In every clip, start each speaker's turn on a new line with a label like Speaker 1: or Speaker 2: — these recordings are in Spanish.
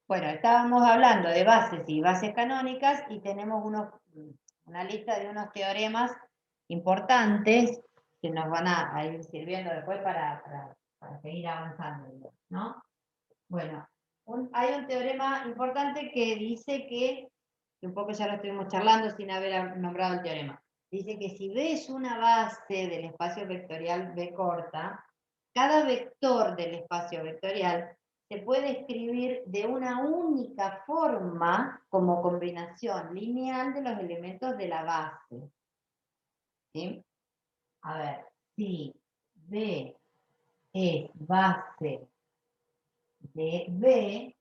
Speaker 1: Bueno, estábamos hablando de bases y bases canónicas y tenemos una lista de unos teoremas importantes que nos van a ir sirviendo después para seguir avanzando, ¿no? Bueno, hay un teorema importante que dice que un poco ya lo estuvimos charlando sin haber nombrado el teorema. Dice que si B es una base del espacio vectorial B corta, cada vector del espacio vectorial se puede escribir de una única forma como combinación lineal de los elementos de la base. ¿Sí? A ver, si B es base de B,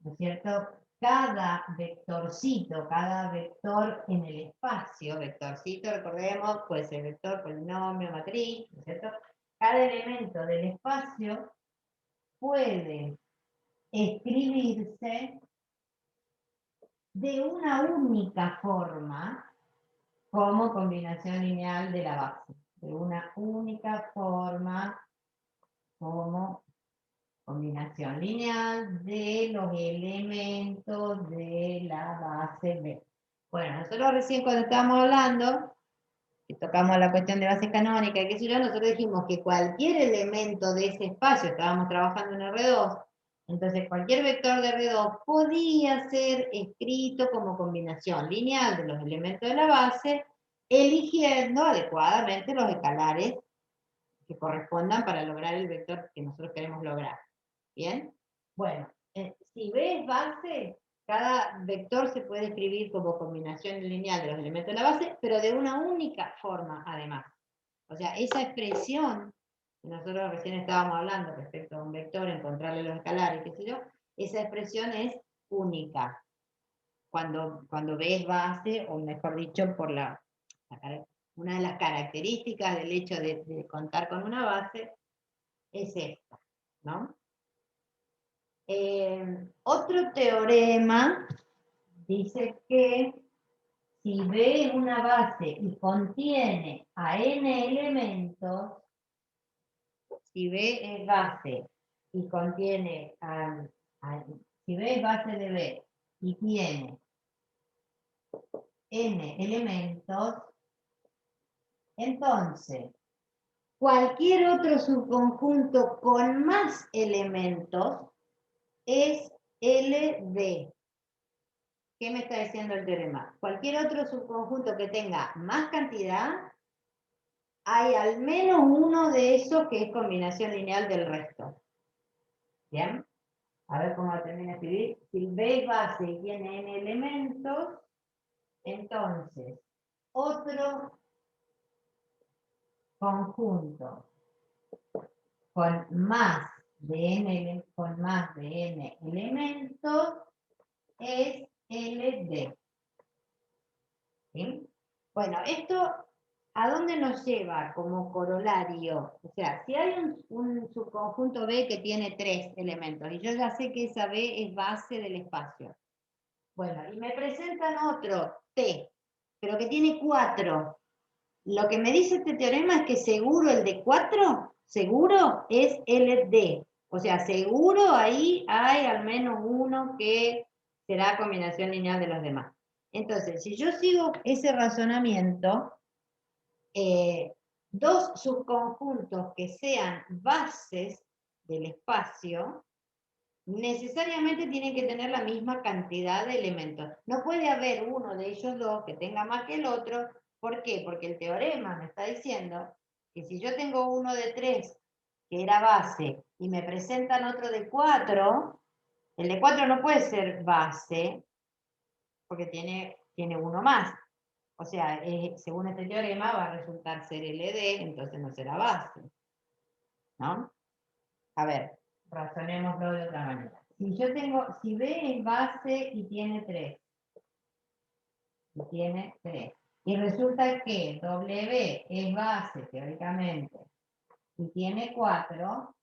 Speaker 1: ¿no es cierto? Cada vectorcito, cada vector en el espacio, vectorcito, recordemos, puede ser vector, polinomio, matriz, ¿no es cierto? Cada elemento del espacio puede escribirse de una única forma como combinación lineal de la base. De una única forma como combinación lineal de los elementos de la base B. Bueno, nosotros recién cuando estábamos hablando, que tocamos la cuestión de base canónica y qué sé yo, nosotros dijimos que cualquier elemento de ese espacio, estábamos trabajando en R2, entonces cualquier vector de R2 podía ser escrito como combinación lineal de los elementos de la base, eligiendo adecuadamente los escalares que correspondan para lograr el vector que nosotros queremos lograr. ¿Bien? Bueno, si B es base, cada vector se puede escribir como combinación lineal de los elementos de la base, pero de una única forma además. O sea, esa expresión que nosotros recién estábamos hablando respecto a un vector, encontrarle los escalares, qué sé yo, esa expresión es única. Cuando B es base, o mejor dicho, por una de las características del hecho de contar con una base es esta, ¿no? Otro teorema dice que si B es una base y contiene a n elementos, si B es base y contiene si B es base de B y tiene n elementos, entonces cualquier otro subconjunto con más elementos es LD. ¿Qué me está diciendo el teorema? Cualquier otro subconjunto que tenga más cantidad, hay al menos uno de esos que es combinación lineal del resto. ¿Bien? A ver cómo lo termina de escribir. Si B es base y tiene n elementos, entonces otro conjunto con más con más de n elementos es LD. ¿Sí? Bueno, esto, ¿a dónde nos lleva como corolario? O sea, si hay un subconjunto B que tiene 3 elementos, y yo ya sé que esa B es base del espacio. Bueno, y me presentan otro, T, pero que tiene 4. Lo que me dice este teorema es que seguro el de 4, seguro es LD. O sea, seguro ahí hay al menos uno que será combinación lineal de los demás. Entonces, si yo sigo ese razonamiento, dos subconjuntos que sean bases del espacio, necesariamente tienen que tener la misma cantidad de elementos. No puede haber uno de ellos dos que tenga más que el otro. ¿Por qué? Porque el teorema me está diciendo que si yo tengo uno de 3 que era base y me presentan otro de 4, el de 4 no puede ser base porque tiene uno más. O sea, según este teorema va a resultar ser LD, entonces no será base. ¿No? A ver, razonémoslo de otra manera. Si B es base y tiene 3, y resulta que W es base, teóricamente, y tiene 4,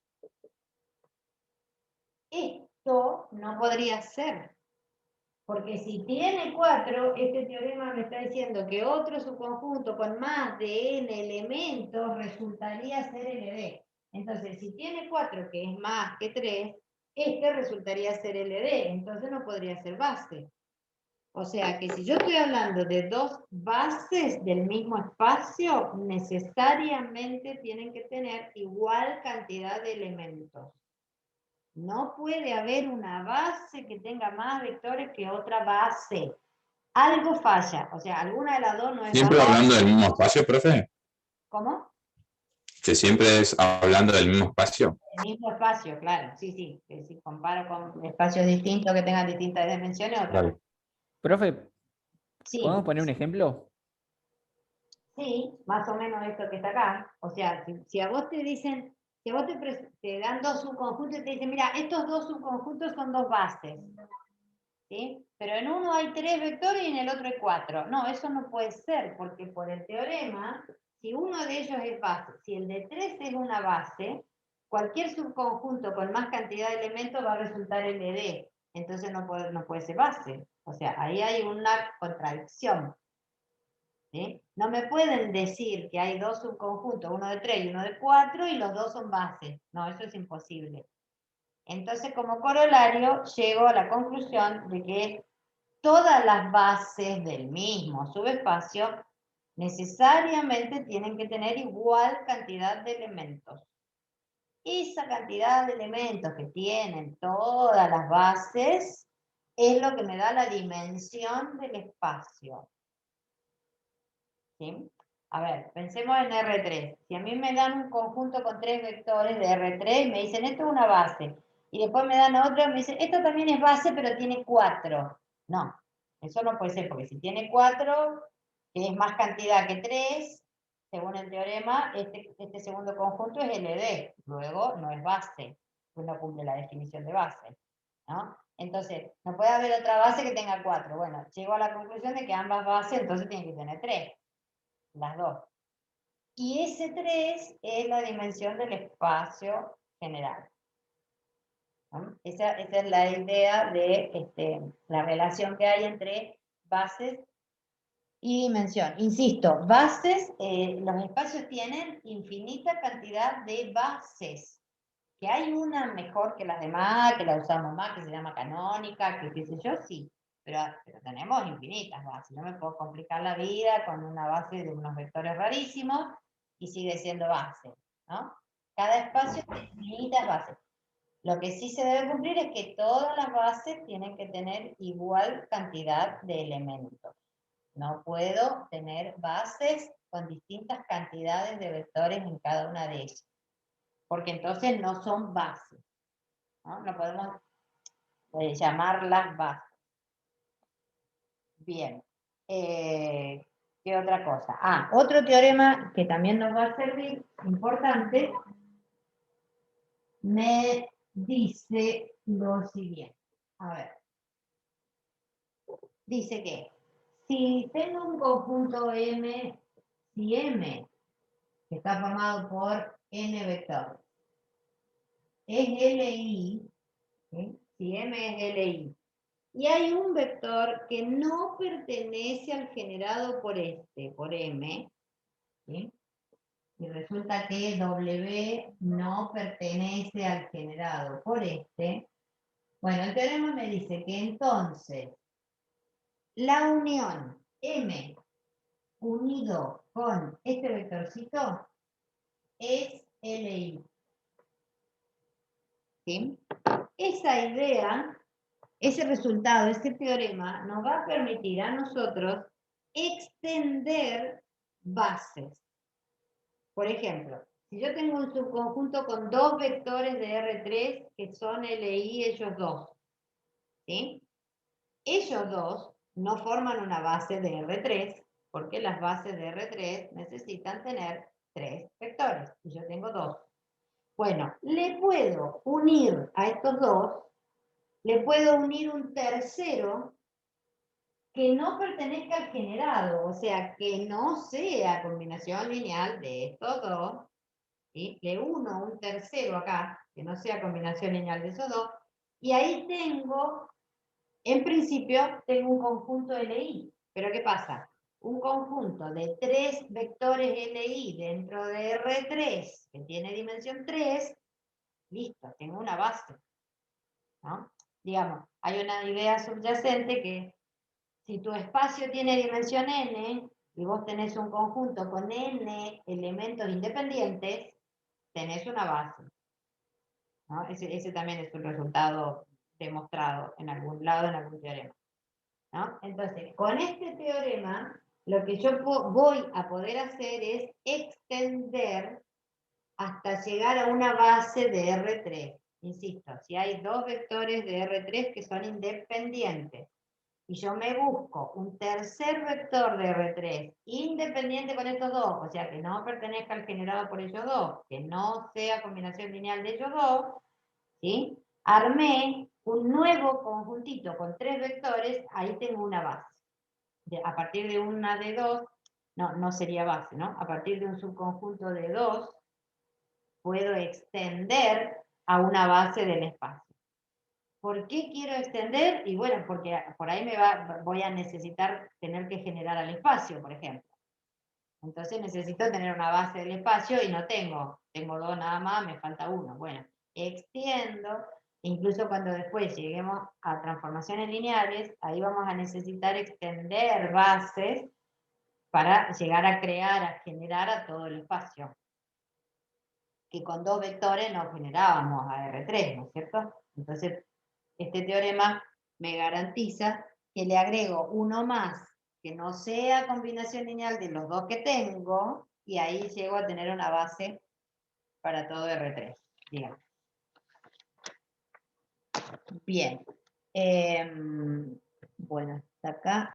Speaker 1: esto no podría ser. Porque si tiene 4, este teorema me está diciendo que otro subconjunto con más de n elementos resultaría ser LD. Entonces, si tiene 4, que es más que 3, este resultaría ser LD, entonces no podría ser base. O sea que si yo estoy hablando de dos bases del mismo espacio, necesariamente tienen que tener igual cantidad de elementos. No puede haber una base que tenga más vectores que otra base. Algo falla, o sea, alguna de las dos no es
Speaker 2: ¿Siempre
Speaker 1: base.
Speaker 2: hablando del mismo espacio, profe?
Speaker 1: ¿Cómo?
Speaker 2: ¿Que siempre es hablando del mismo espacio?
Speaker 1: El mismo espacio, claro, sí, sí. Que si comparo con espacios distintos que tengan distintas dimensiones, otra
Speaker 2: Claro.
Speaker 1: cosa.
Speaker 3: Profe,
Speaker 1: Sí,
Speaker 3: ¿podemos poner un ejemplo?
Speaker 1: sí, más o menos esto que está acá. O sea, si a vos te dicen, si a vos te dan dos subconjuntos y te dicen, mira, estos dos subconjuntos son dos bases, ¿sí? Pero en uno hay 3 vectores y en el otro hay 4. No, eso no puede ser, porque por el teorema, si uno de ellos es base, si el de 3 es una base, cualquier subconjunto con más cantidad de elementos va a resultar LD. Entonces no puede ser base. O sea, ahí hay una contradicción. ¿Sí? No me pueden decir que hay dos subconjuntos, uno de 3 y uno de 4, y los dos son bases. No, eso es imposible. Entonces, como corolario, llego a la conclusión de que todas las bases del mismo subespacio necesariamente tienen que tener igual cantidad de elementos. Esa cantidad de elementos que tienen todas las bases es lo que me da la dimensión del espacio. ¿Sí? A ver, pensemos en R3. Si a mí me dan un conjunto con 3 vectores de R3 y me dicen, esto es una base, y después me dan otro y me dicen, esto también es base, pero tiene 4. No, eso no puede ser, porque si tiene 4, que es más cantidad que 3, según el teorema, este segundo conjunto es LD, luego no es base, pues no cumple la definición de base, ¿no? Entonces, no puede haber otra base que tenga 4. Bueno, llego a la conclusión de que ambas bases entonces tienen que tener 3. Las dos. Y ese 3 es la dimensión del espacio general. ¿No? Esa es la idea de la relación que hay entre bases y dimensión. Insisto, bases, los espacios tienen infinita cantidad de bases. Que hay una mejor que las demás, que la usamos más, que se llama canónica, que qué sé yo, sí. Pero tenemos infinitas bases. No me puedo complicar la vida con una base de unos vectores rarísimos y sigue siendo base, ¿no? Cada espacio tiene infinitas bases. Lo que sí se debe cumplir es que todas las bases tienen que tener igual cantidad de elementos. No puedo tener bases con distintas cantidades de vectores en cada una de ellas, porque entonces no son bases, ¿no? No podemos llamarlas bases. Bien. ¿Qué otra cosa? Ah, otro teorema que también nos va a servir, importante, me dice lo siguiente. A ver. Dice que si tengo un conjunto M, si M, que está formado por N vectores, es LI, ¿sí? Si M es LI, y hay un vector que no pertenece al generado por por M, ¿sí? Y resulta que W no pertenece al generado por bueno, el teorema me dice que entonces la unión M unido con este vectorcito es LI. ¿Sí? Esa idea, ese resultado, ese teorema, nos va a permitir a nosotros extender bases. Por ejemplo, si yo tengo un subconjunto con dos vectores de R3 que son LI ellos dos, ¿sí? Ellos dos no forman una base de R3 porque las bases de R3 necesitan tener 3 vectores y yo tengo 2. Bueno, le puedo unir a estos dos, le puedo unir un tercero que no pertenezca al generado, o sea, que no sea combinación lineal de estos dos, ¿sí? Le uno un tercero acá, que no sea combinación lineal de esos dos, y ahí tengo, en principio, tengo un conjunto LI. Pero ¿qué pasa? Un conjunto de 3 vectores LI dentro de R3, que tiene dimensión 3, listo, tengo una base. ¿no? Digamos, hay una idea subyacente que si tu espacio tiene dimensión n y vos tenés un conjunto con n elementos independientes, tenés una base, ¿no? Ese también es un resultado demostrado en algún lado, en algún teorema, ¿no? Entonces, con este teorema, lo que yo voy a poder hacer es extender hasta llegar a una base de R3. Insisto, si hay dos vectores de R3 que son independientes, y yo me busco un tercer vector de R3 independiente con estos dos, o sea, que no pertenezca al generado por ellos dos, que no sea combinación lineal de ellos dos, ¿sí? Armé un nuevo conjuntito con tres vectores, ahí tengo una base. A partir de una de dos, no sería base, ¿no? A partir de un subconjunto de dos, puedo extender a una base del espacio. ¿Por qué quiero extender? Y bueno, porque por ahí voy a necesitar tener que generar al espacio, por ejemplo. Entonces necesito tener una base del espacio y no tengo dos nada más, me falta uno. Bueno, extiendo, incluso cuando después lleguemos a transformaciones lineales, ahí vamos a necesitar extender bases para llegar a crear, a generar a todo el espacio. Que con dos vectores no generábamos a R3, ¿no es cierto? Entonces, este teorema me garantiza que le agrego uno más que no sea combinación lineal de los dos que tengo, y ahí llego a tener una base para todo R3, digamos. Bien. Bueno, hasta acá.